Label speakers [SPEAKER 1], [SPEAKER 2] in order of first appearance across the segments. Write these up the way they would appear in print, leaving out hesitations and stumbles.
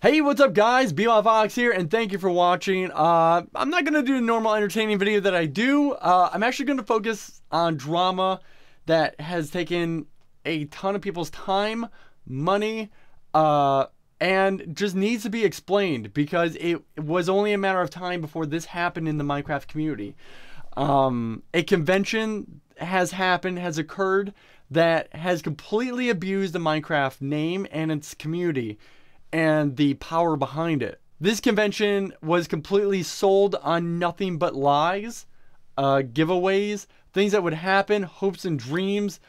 [SPEAKER 1] Hey, what's up guys? Bebop Vox here, and thank you for watching. I'm not going to do a normal entertaining video that I do. I'm actually going to focus on drama that has taken a ton of people's time, money, and just needs to be explained because it was only a matter of time before this happened in the Minecraft community. A convention has occurred that has completely abused the Minecraft name and its community and the power behind it. This convention was completely sold on nothing but lies, giveaways, things that would happen, hopes and dreams,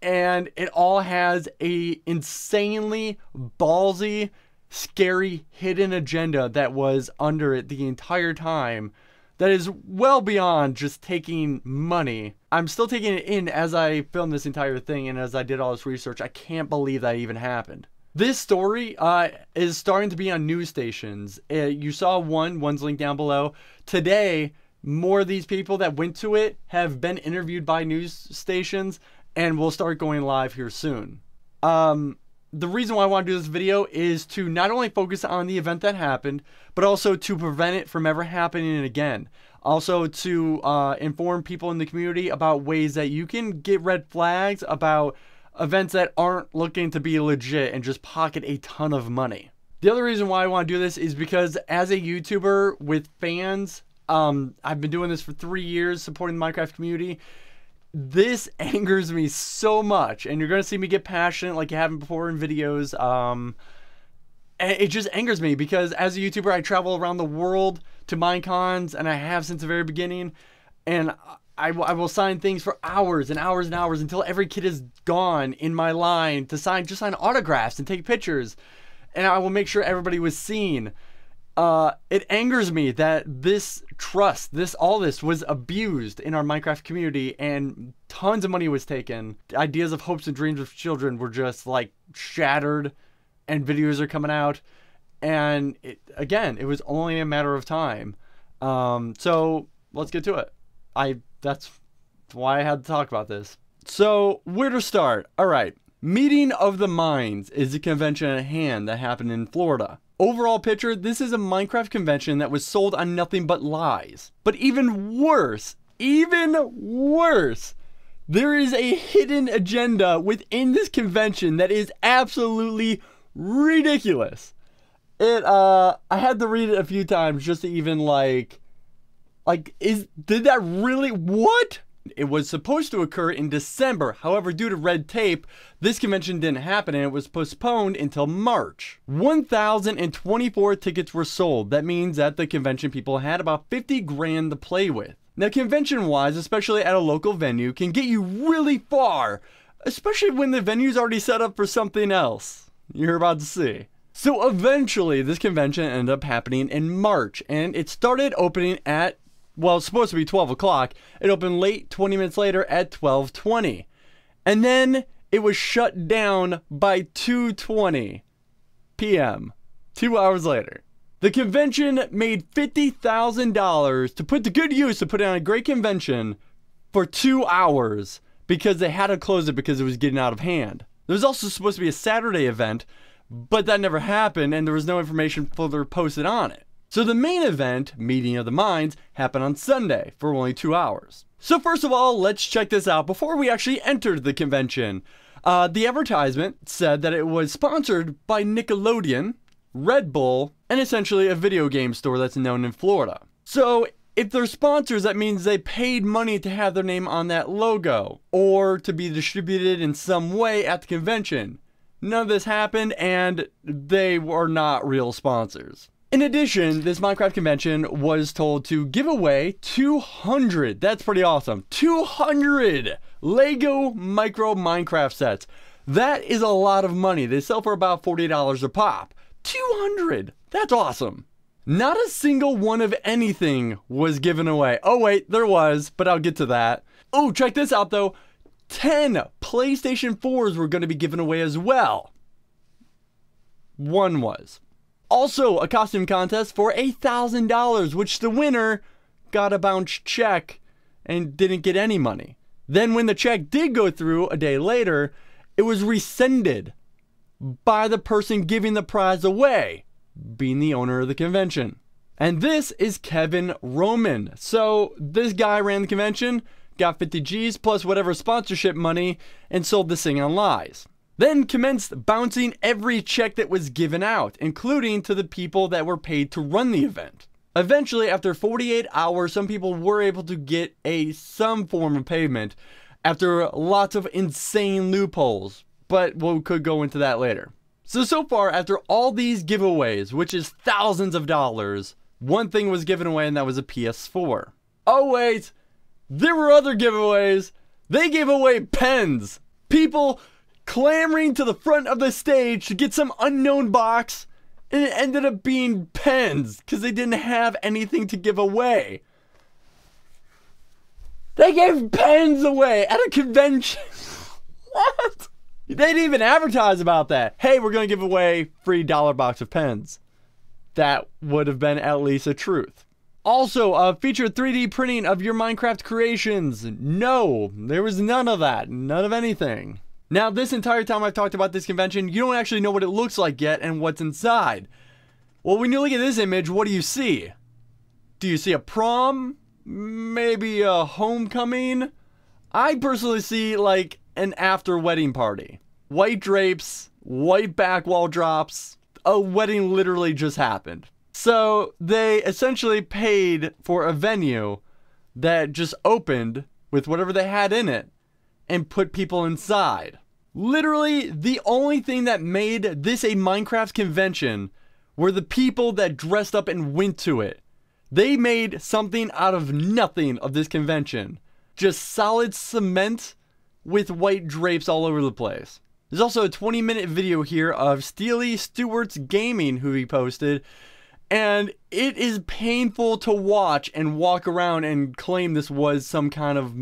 [SPEAKER 1] and it all has a insanely ballsy, scary, hidden agenda that was under it the entire time that is well beyond just taking money. I'm still taking it in as I filmed this entire thing and as I did all this research. I can't believe that even happened. This story is starting to be on news stations. You saw one's linked down below. Today, more of these people that went to it have been interviewed by news stations and will start going live here soon. The reason why I want to do this video is to not only focus on the event that happened, but also to prevent it from ever happening again. Also to inform people in the community about ways that you can get red flags about events that aren't looking to be legit and just pocket a ton of money. The other reason why I want to do this is because as a YouTuber with fans, I've been doing this for 3 years supporting the Minecraft community. This angers me so much, and you're going to see me get passionate like you haven't before in videos. And it just angers me because as a YouTuber, I travel around the world to Minecons, and I have since the very beginning, and I will sign things for hours and hours and hours until every kid is gone in my line to sign autographs and take pictures. And I will make sure everybody was seen. It angers me that this trust, all this was abused in our Minecraft community and tons of money was taken. The ideas of hopes and dreams of children were just like shattered and videos are coming out. And again, it was only a matter of time. So let's get to it. That's why I had to talk about this. So, where to start? Alright, Meeting of the Minds is a convention at hand that happened in Florida. Overall picture, this is a Minecraft convention that was sold on nothing but lies. But even worse, there is a hidden agenda within this convention that is absolutely ridiculous. I had to read it a few times just to even did that really, what? It was supposed to occur in December. However, due to red tape, this convention didn't happen and it was postponed until March. 1,024 tickets were sold. That means that the convention people had about 50 grand to play with. Now, convention-wise, especially at a local venue, can get you really far, especially when the venue's already set up for something else. You're about to see. So eventually, this convention ended up happening in March, and it started opening at, well, it's supposed to be 12 o'clock. It opened late, 20 minutes later at 12:20. And then it was shut down by 2:20 p.m., 2 hours later. The convention made $50,000 to put to good use to put on a great convention for 2 hours because they had to close it because it was getting out of hand. There was also supposed to be a Saturday event, but that never happened and there was no information further posted on it. So the main event, Meeting of the Minds, happened on Sunday for only 2 hours. So first of all, let's check this out before we actually entered the convention. The advertisement said that it was sponsored by Nickelodeon, Red Bull, and essentially a video game store that's known in Florida. So if they're sponsors, that means they paid money to have their name on that logo or to be distributed in some way at the convention. None of this happened and they were not real sponsors. In addition, this Minecraft convention was told to give away 200, that's pretty awesome, 200 Lego Micro Minecraft sets. That is a lot of money. They sell for about $40 a pop. 200, that's awesome. Not a single one of anything was given away. Oh wait, there was, but I'll get to that. Oh, check this out though. 10 PlayStation 4s were going to be given away as well. One was. Also, a costume contest for $1,000, which the winner got a bounced check and didn't get any money. Then when the check did go through a day later, it was rescinded by the person giving the prize away. being the owner of the convention. And this is Kevin Roman. So this guy ran the convention, got 50 G's plus whatever sponsorship money, and sold this thing on lies. Then commenced bouncing every check that was given out, including to the people that were paid to run the event. Eventually, after 48 hours, some people were able to get some form of payment after lots of insane loopholes, but we could go into that later. So far, after all these giveaways, which is thousands of dollars, one thing was given away, and that was a PS4. Oh wait, there were other giveaways. They gave away pens. People clamoring to the front of the stage to get some unknown box, and it ended up being pens because they didn't have anything to give away. They gave pens away at a convention. What? They didn't even advertise about that. Hey, we're going to give away free dollar box of pens. That would have been at least a truth. Also, featured 3D printing of your Minecraft creations. No, there was none of that. None of anything. Now, this entire time I've talked about this convention, you don't actually know what it looks like yet and what's inside. Well, when you look at this image, what do you see? Do you see a prom? Maybe a homecoming? I personally see like an after wedding party. White drapes, white back wall drops. A wedding literally just happened. So they essentially paid for a venue that just opened with whatever they had in it and put people inside. Literally, the only thing that made this a Minecraft convention were the people that dressed up and went to it. They made something out of nothing of this convention. Just solid cement with white drapes all over the place. There's also a 20-minute video here of Steely Stewart's Gaming who he posted. And it is painful to watch and walk around and claim this was some kind of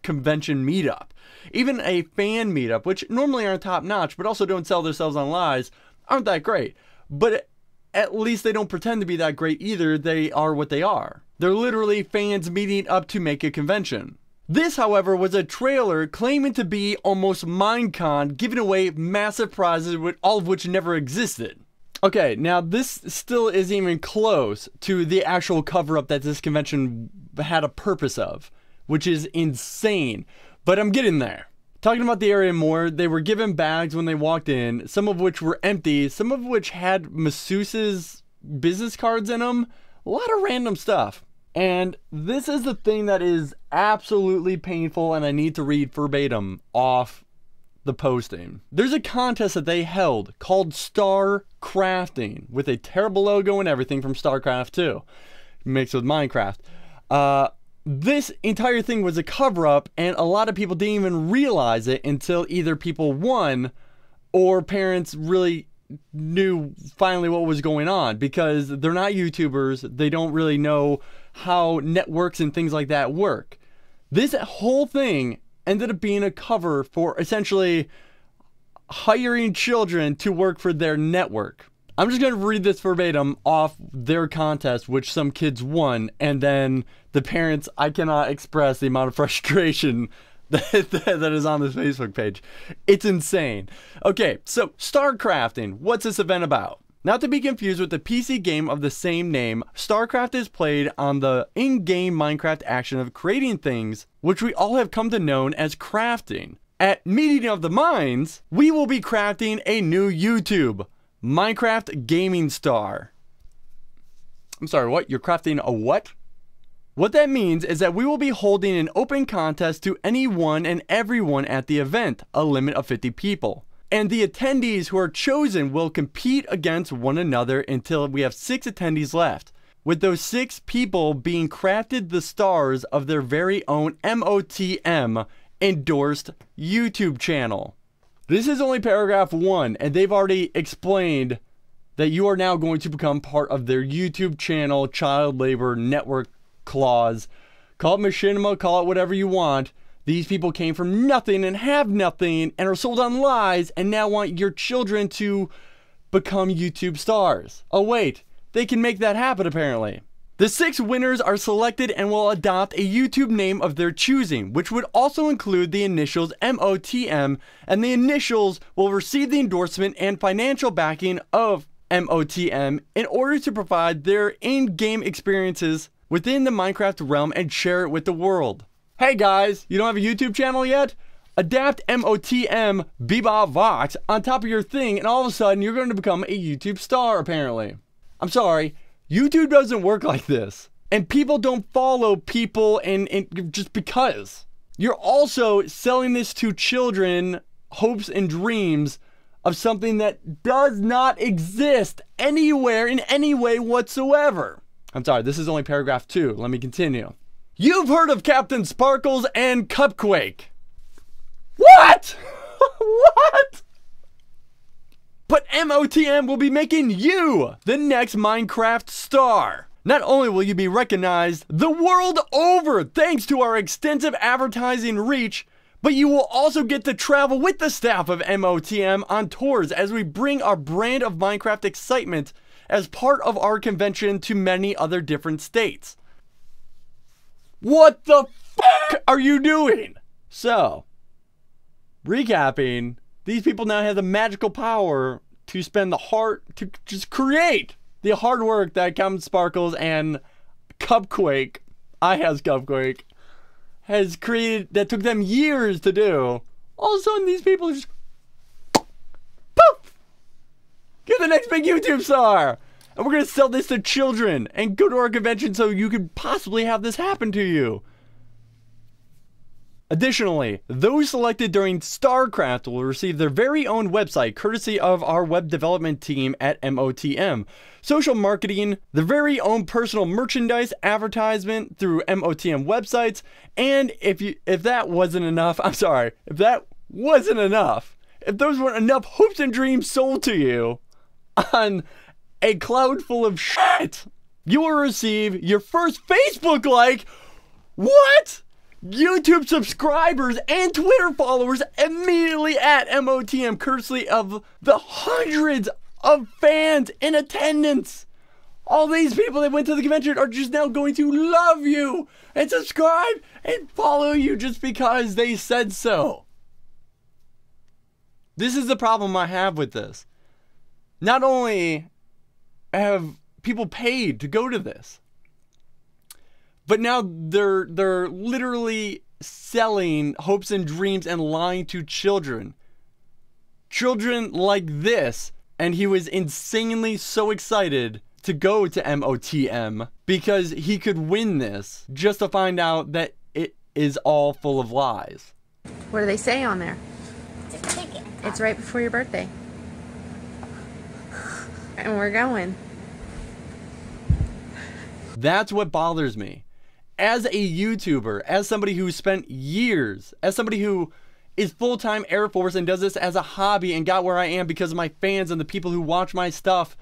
[SPEAKER 1] convention meetup. Even a fan meetup, which normally aren't top notch, but also don't sell themselves on lies, aren't that great. But at least they don't pretend to be that great either. They are what they are. They're literally fans meeting up to make a convention. This, however, was a trailer claiming to be almost Minecon, giving away massive prizes, all of which never existed. Okay, now this still isn't even close to the actual cover-up that this convention had a purpose of, which is insane. But I'm getting there. Talking about the area more, they were given bags when they walked in, some of which were empty, some of which had masseuse's business cards in them. A lot of random stuff. And this is the thing that is absolutely painful, and I need to read verbatim off the posting. There's a contest that they held called Star Crafting with a terrible logo and everything from StarCraft 2 mixed with Minecraft. This entire thing was a cover-up, and a lot of people didn't even realize it until either people won or parents really knew finally what was going on, because they're not YouTubers. They don't really know how networks and things like that work. This whole thing ended up being a cover for essentially hiring children to work for their network. I'm just going to read this verbatim off their contest, which some kids won, and then the parents, I cannot express the amount of frustration that is on this Facebook page. It's insane. Okay, so StarCrafting, what's this event about? Not to be confused with the PC game of the same name, StarCraft is played on the in-game Minecraft action of creating things, which we all have come to know as crafting. At Meeting of the Minds, we will be crafting a new YouTube, Minecraft Gaming Star. I'm sorry, what? You're crafting a what? What that means is that we will be holding an open contest to anyone and everyone at the event, a limit of 50 people. And the attendees who are chosen will compete against one another until we have 6 attendees left, with those 6 people being crafted the stars of their very own MOTM endorsed YouTube channel. This is only paragraph 1, and they've already explained that you are now going to become part of their YouTube channel child labor network clause. Call it machinima, call it whatever you want. These people came from nothing and have nothing and are sold on lies and now want your children to become YouTube stars. Oh wait, they can make that happen apparently. The 6 winners are selected and will adopt a YouTube name of their choosing, which would also include the initials MOTM, and the initials will receive the endorsement and financial backing of MOTM in order to provide their in-game experiences within the Minecraft realm and share it with the world. Hey guys, you don't have a YouTube channel yet? Adapt MOTM Bebop Vox on top of your thing and all of a sudden you're going to become a YouTube star apparently. I'm sorry, YouTube doesn't work like this. And people don't follow people and just because. You're also selling this to children, hopes and dreams of something that does not exist anywhere in any way whatsoever. I'm sorry, this is only paragraph 2. Let me continue. You've heard of Captain Sparkles and Cupquake. What? What? But MOTM will be making you the next Minecraft star. Not only will you be recognized the world over thanks to our extensive advertising reach, but you will also get to travel with the staff of MOTM on tours as we bring our brand of Minecraft excitement as part of our convention to many other different states. What the fuck are you doing? So, recapping, these people now have the magical power to spend the heart to just create the hard work that Captain Sparkles and Cupquake, Cupquake, has created that took them years to do. All of a sudden, these people just poof! Get the next big YouTube star! And we're gonna sell this to children and go to our convention so you could possibly have this happen to you. Additionally, those selected during StarCraft will receive their very own website courtesy of our web development team at MOTM. Social marketing, their very own personal merchandise advertisement through MOTM websites, and if that wasn't enough, I'm sorry, if that wasn't enough, if those weren't enough hopes and dreams sold to you on a cloud full of shit, you will receive your first Facebook like. What? YouTube subscribers and Twitter followers immediately at MOTM, courtesy of the hundreds of fans in attendance. All these people that went to the convention are just now going to love you and subscribe and follow you just because they said so. This is the problem I have with this. Not only have people paid to go to this, but now they're literally selling hopes and dreams and lying to children. Children like this, and he was insanely so excited to go to MOTM because he could win this just to find out that it is all full of lies.
[SPEAKER 2] What do they say on there?
[SPEAKER 3] It's a ticket.
[SPEAKER 2] It's right before your birthday. And we're going.
[SPEAKER 1] That's what bothers me. As a YouTuber, as somebody who spent years, as somebody who is full-time Air Force and does this as a hobby and got where I am because of my fans and the people who watch my stuff,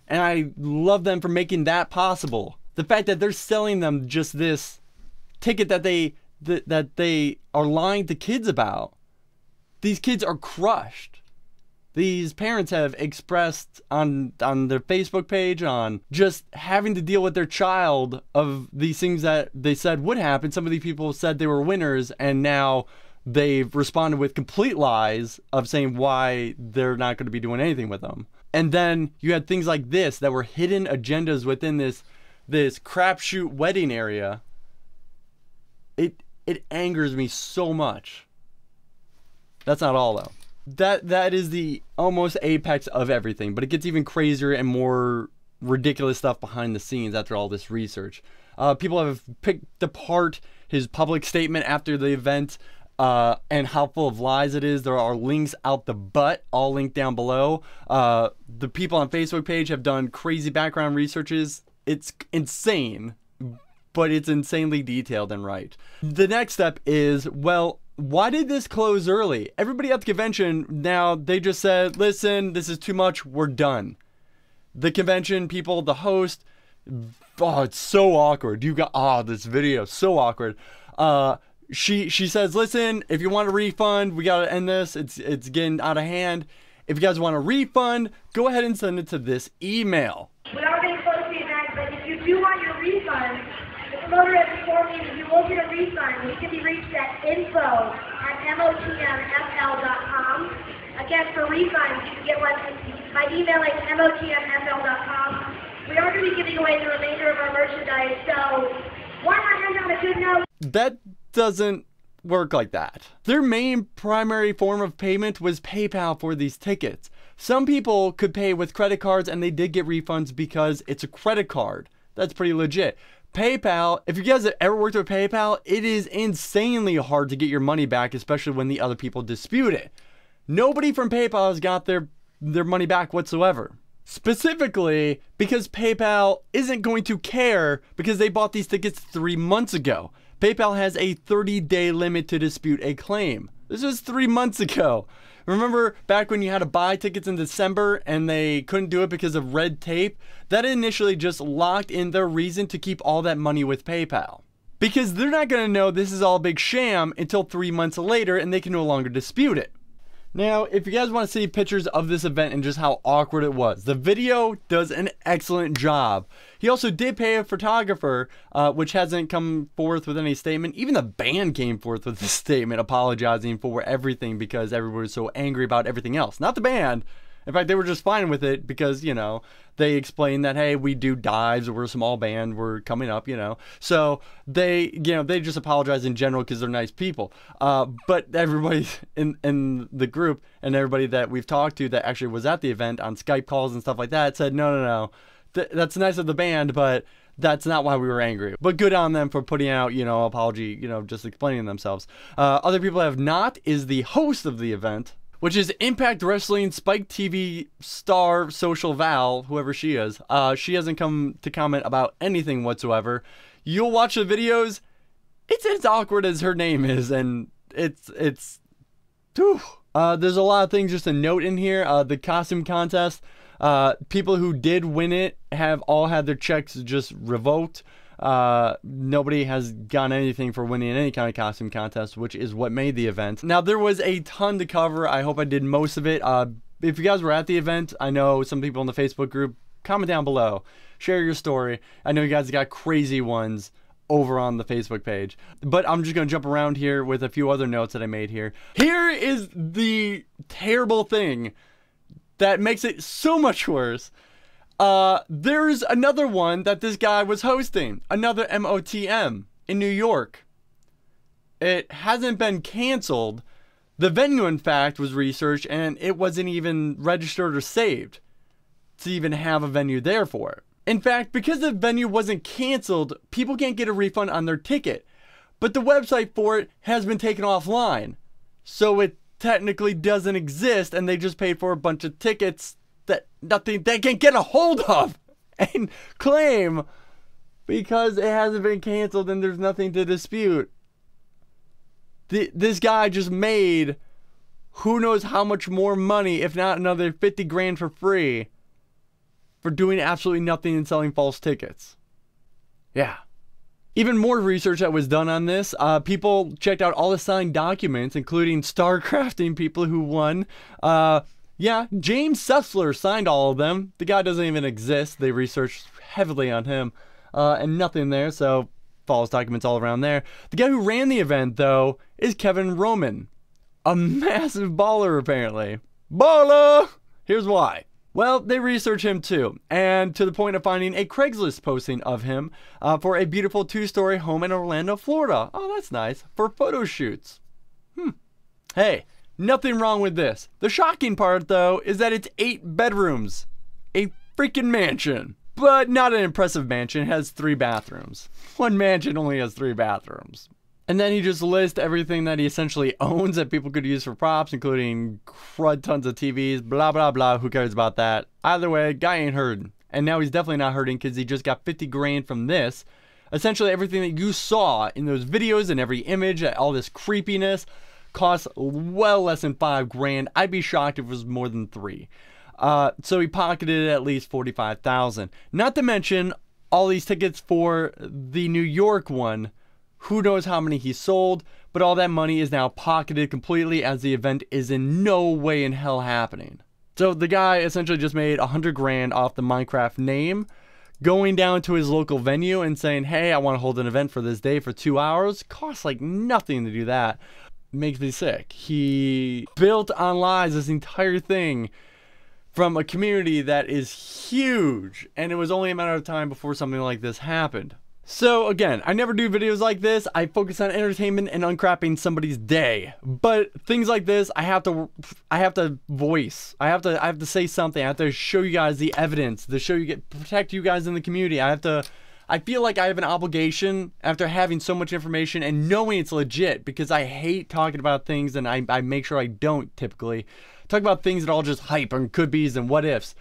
[SPEAKER 1] and I love them for making that possible. The fact that they're selling them just this ticket that they are lying to kids about. These kids are crushed. These parents have expressed on their Facebook page on just having to deal with their child of these things that they said would happen. Some of these people said they were winners, and now they've responded with complete lies of saying why they're not going to be doing anything with them. And then you had things like this that were hidden agendas within this crapshoot wedding area. It angers me so much. That's not all though. That is the almost apex of everything, but it gets even crazier and more ridiculous stuff behind the scenes after all this research. People have picked apart his public statement after the event and how full of lies it is. There are links out the butt, all linked down below. The people on Facebook page have done crazy background researches. It's insane, but it's insanely detailed and right. The next step is, well, why did this close early? Everybody at the convention now, they just said, listen, this is too much, we're done. The convention people, the host, oh, it's so awkward. You got, this video, so awkward. She says, listen, if you want a refund, we gotta end this. It's getting out of hand. If you guys want a refund, go ahead and send it to this email.
[SPEAKER 4] We are going to close the event, but if you do want your refund, the promoter has informed me that you will get a refund. It can be reached at info@motmfl.com. Again, for refunds, you can get one by emailing motmfl.com. We are going to be giving away the remainder of our merchandise, so why not end on a good note?
[SPEAKER 1] That doesn't work like that. Their main primary form of payment was PayPal for these tickets. Some people could pay with credit cards and they did get refunds because it's a credit card. That's pretty legit. PayPal, if you guys have ever worked with PayPal, it is insanely hard to get your money back, especially when the other people dispute it. Nobody from PayPal has got their money back whatsoever. Specifically because PayPal isn't going to care because they bought these tickets 3 months ago. PayPal has a 30-day limit to dispute a claim. This was 3 months ago. Remember back when you had to buy tickets in December and they couldn't do it because of red tape? That initially just locked in their reason to keep all that money with PayPal. Because they're not going to know this is all a big sham until 3 months later and they can no longer dispute it. Now, if you guys want to see pictures of this event and just how awkward it was, the video does an excellent job. He also did pay a photographer, which hasn't come forth with any statement. Even the band came forth with a statement apologizing for everything because everyone was so angry about everything else. Not the band. In fact, they were just fine with it because, you know, they explained that, hey, we do dives, we're a small band, we're coming up, you know. So they, you know, they just apologize in general because they're nice people. But everybody in the group and everybody that we've talked to that actually was at the event on Skype calls and stuff like that said, no. That's nice of the band, but that's not why we were angry. But good on them for putting out, you know, apology, you know, just explaining themselves. Other people have not is the host of the event, which is Impact Wrestling Spike TV star Social Val, whoever she is. She hasn't come to comment about anything whatsoever. You'll watch the videos. It's as awkward as her name is, and it's whew. There's a lot of things just to note in here. The costume contest. People who did win it have all had their checks just revoked. Nobody has gotten anything for winning any kind of costume contest, which is what made the event. Now, there was a ton to cover. I hope I did most of it. If you guys were at the event, I know some people in the Facebook group, comment down below. Share your story. I know you guys got crazy ones over on the Facebook page. But I'm just going to jump around here with a few other notes that I made here. Here is the terrible thing that makes it so much worse. There's another one that this guy was hosting, another MOTM in New York. It hasn't been canceled. The venue, in fact, was researched and it wasn't even registered or saved to even have a venue there for it. In fact, because the venue wasn't canceled, people can't get a refund on their ticket. But the website for it has been taken offline. So it technically doesn't exist and they just paid for a bunch of tickets that nothing they can get a hold of and claim because it hasn't been canceled and there's nothing to dispute. This guy just made who knows how much more money, if not another 50 grand for free, for doing absolutely nothing and selling false tickets. Yeah. Even more research that was done on this. People checked out all the signed documents, including StarCrafting people who won. Yeah, James Sessler signed all of them. The guy doesn't even exist. They researched heavily on him. And nothing there, so false documents all around there. The guy who ran the event, though, is Kevin Roman. A massive baller, apparently. Baller! Here's why. Well, they researched him too, and to the point of finding a Craigslist posting of him for a beautiful 2-story home in Orlando, Florida. Oh, that's nice. For photo shoots. Hey, nothing wrong with this. The shocking part, though, is that it's 8 bedrooms. A freaking mansion. But not an impressive mansion. It has 3 bathrooms. One mansion only has 3 bathrooms. And then he just lists everything that he essentially owns that people could use for props, including crud tons of TVs, blah, blah, blah. Who cares about that? Either way, guy ain't hurting. And now he's definitely not hurting because he just got 50 grand from this. Essentially, everything that you saw in those videos and every image, all this creepiness, costs well less than 5 grand. I'd be shocked if it was more than 3. So he pocketed at least 45,000. Not to mention all these tickets for the New York one. Who knows how many he sold, but all that money is now pocketed completely as the event is in no way in hell happening. So the guy essentially just made 100 grand off the Minecraft name, going down to his local venue and saying, hey, I want to hold an event for this day for 2 hours. Costs like nothing to do that. Makes me sick. He built on lies this entire thing from a community that is huge, and it was only a matter of time before something like this happened. So again, I never do videos like this. I focus on entertainment and uncrapping somebody's day. But things like this, I have to voice. I have to say something. I have to show you guys the evidence, protect you guys in the community. I feel like I have an obligation after having so much information and knowing it's legit, because I hate talking about things, and I make sure I don't typically talk about things that are all just hype and could be's and what ifs.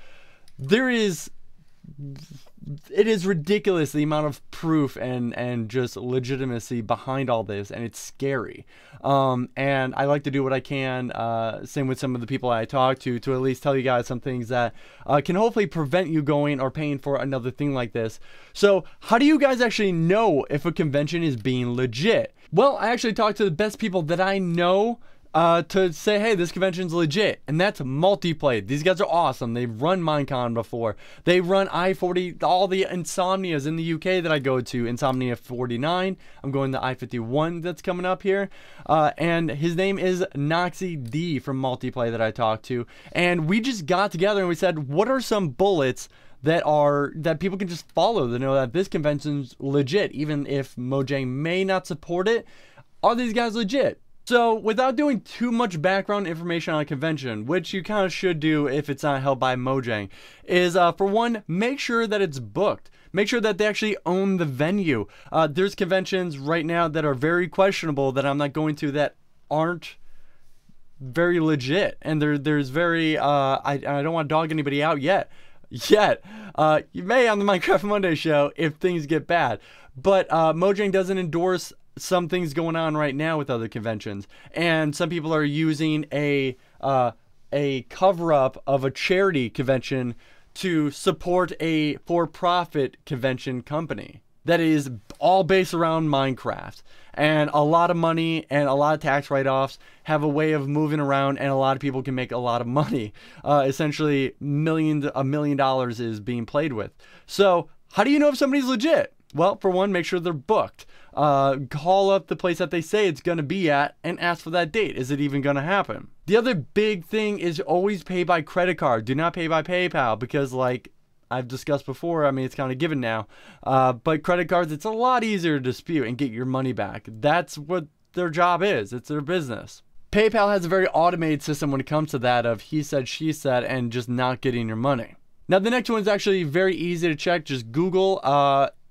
[SPEAKER 1] It is ridiculous the amount of proof and just legitimacy behind all this, and it's scary. And I like to do what I can, same with some of the people I talk to at least tell you guys some things that can hopefully prevent you going or paying for another thing like this. So how do you guys actually know if a convention is being legit? Well, I actually talked to the best people that I know to say, hey, this convention's legit, and that's Multiplay. These guys are awesome. They've run Minecon before. They run I-40, all the Insomnias in the UK that I go to. Insomnia 49. I'm going to I-51 that's coming up here. And his name is Noxy D from Multiplay that I talked to. And we just got together and we said, what are some bullets that people can just follow to know that this convention's legit, even if Mojang may not support it? Are these guys legit? So, without doing too much background information on a convention, which you kind of should do if it's not held by Mojang, is for one, make sure that it's booked. Make sure that they actually own the venue. There's conventions right now that are very questionable that I'm not going to, that aren't very legit. And there's very, I don't want to dog anybody out yet. You may on the Minecraft Monday show if things get bad. But Mojang doesn't endorse some things going on right now with other conventions, and some people are using a cover-up of a charity convention to support a for-profit convention company that is all based around Minecraft. And a lot of money and a lot of tax write-offs have a way of moving around, and a lot of people can make a lot of money. Essentially, $1 million is being played with. So how do you know if somebody's legit? Well, for one, make sure they're booked. Call up the place that they say it's going to be at and ask for that date. Is it even going to happen? The other big thing is always pay by credit card. Do not pay by PayPal, because like I've discussed before, I mean, it's kind of given now. But credit cards, it's a lot easier to dispute and get your money back. That's what their job is. It's their business. PayPal has a very automated system when it comes to that of he said, she said, and just not getting your money. Now, the next one is actually very easy to check. Just Google,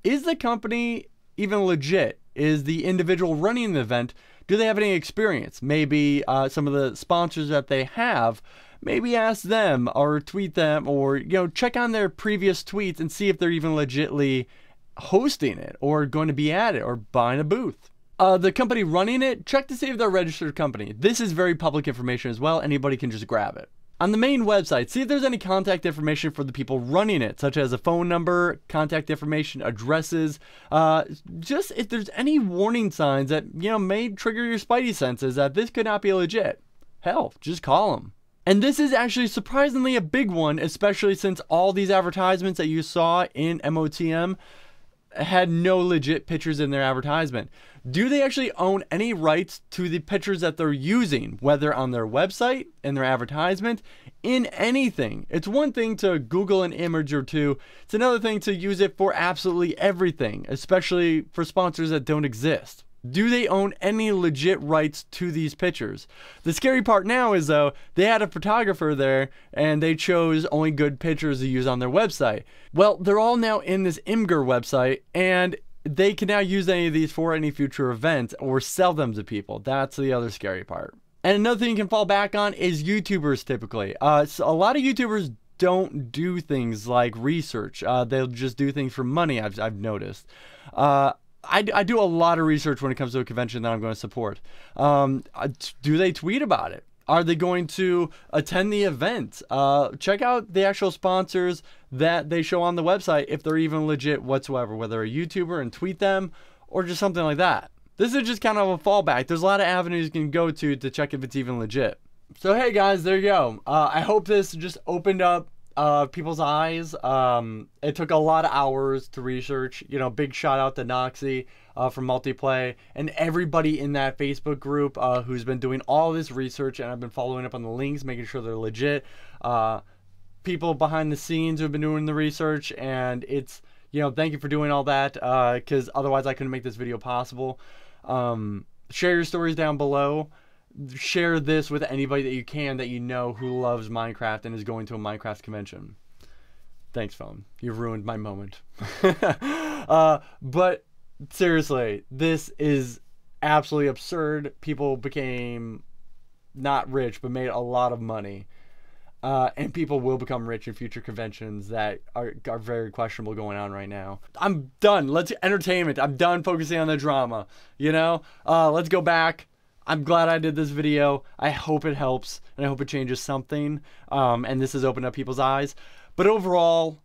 [SPEAKER 1] is the company even legit? Is the individual running the event, do they have any experience? Maybe some of the sponsors that they have, maybe ask them or tweet them, or check on their previous tweets and see if they're even legitly hosting it or going to be at it or buying a booth. The company running it, check to see if they're a registered company. This is very public information as well. Anybody can just grab it. On the main website, see if there's any contact information for the people running it, such as a phone number, contact information, addresses, just if there's any warning signs that, may trigger your spidey senses that this could not be legit. Hell, just call them. And this is actually surprisingly a big one, especially since all these advertisements that you saw in MOTM had no legit pictures in their advertisement. Do they actually own any rights to the pictures that they're using, whether on their website, in their advertisement, in anything? It's one thing to Google an image or two. It's another thing to use it for absolutely everything, especially for sponsors that don't exist. Do they own any legit rights to these pictures? The scary part now is, though, they had a photographer there and they chose only good pictures to use on their website. Well, they're all now in this Imgur website, and they can now use any of these for any future event or sell them to people. That's the other scary part. And another thing you can fall back on is YouTubers typically. So a lot of YouTubers don't do things like research. They'll just do things for money, I've noticed. I do a lot of research when it comes to a convention that I'm going to support. Do they tweet about it? Are they going to attend the event? Check out the actual sponsors that they show on the website, if they're even legit whatsoever, whether a YouTuber, and tweet them or just something like that. This is just kind of a fallback. There's a lot of avenues you can go to check if it's even legit. So hey guys, there you go. I hope this just opened up people's eyes. It took a lot of hours to research. Big shout out to Noxy from Multiplay and everybody in that Facebook group who's been doing all this research, and I've been following up on the links, making sure they're legit. people behind the scenes who've been doing the research, and it's, you know, thank you for doing all that, because otherwise I couldn't make this video possible. Share your stories down below. Share this with anybody that you can that you know who loves Minecraft and is going to a Minecraft convention. Thanks, phone. You've ruined my moment. But seriously, this is absolutely absurd. People became not rich, but made a lot of money. And people will become rich in future conventions that are very questionable going on right now. I'm done. Let's entertainment. I'm done focusing on the drama. You know, let's go back. I'm glad I did this video. I hope it helps, and I hope it changes something. And this has opened up people's eyes. But overall,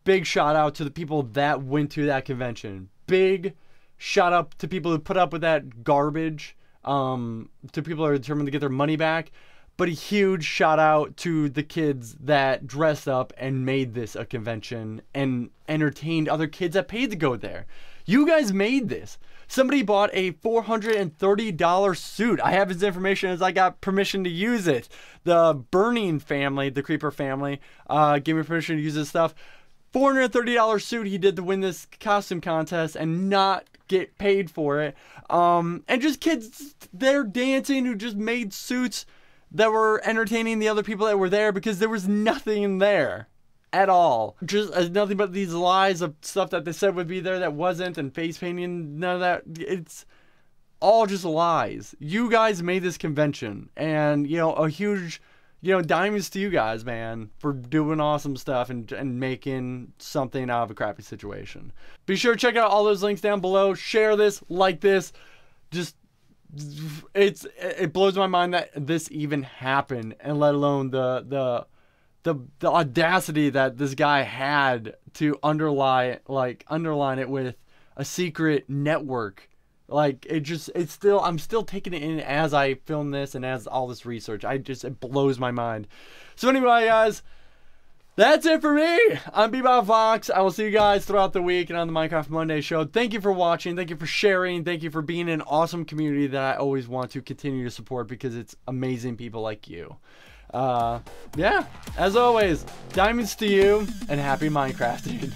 [SPEAKER 1] big shout out to the people that went to that convention. Big shout out to people who put up with that garbage. To people who are determined to get their money back. But a huge shout out to the kids that dressed up and made this a convention and entertained other kids that paid to go there. You guys made this. Somebody bought a $430 suit. I have his information as I got permission to use it. The Burning family, the Creeper family, gave me permission to use this stuff. $430 suit he did to win this costume contest and not get paid for it. And just kids there dancing who just made suits that were entertaining the other people that were there, because there was nothing there at all. Just nothing but these lies of stuff that they said would be there that wasn't, and face painting, none of that. It's all just lies. You guys made this convention, and, you know, a huge, you know, diamonds to you guys, man, for doing awesome stuff and making something out of a crappy situation. Be sure to check out all those links down below. Share this, like this. Just, it blows my mind that this even happened, and let alone the audacity that this guy had to underline it with a secret network. Like, I'm still taking it in as I film this and as all this research. It blows my mind. So anyway, guys, that's it for me. I'm Bebop Vox. I will see you guys throughout the week and on the Minecraft Monday show. Thank you for watching. Thank you for sharing. Thank you for being an awesome community that I always want to continue to support, because it's amazing people like you. Yeah, as always, diamonds to you, and happy Minecrafting.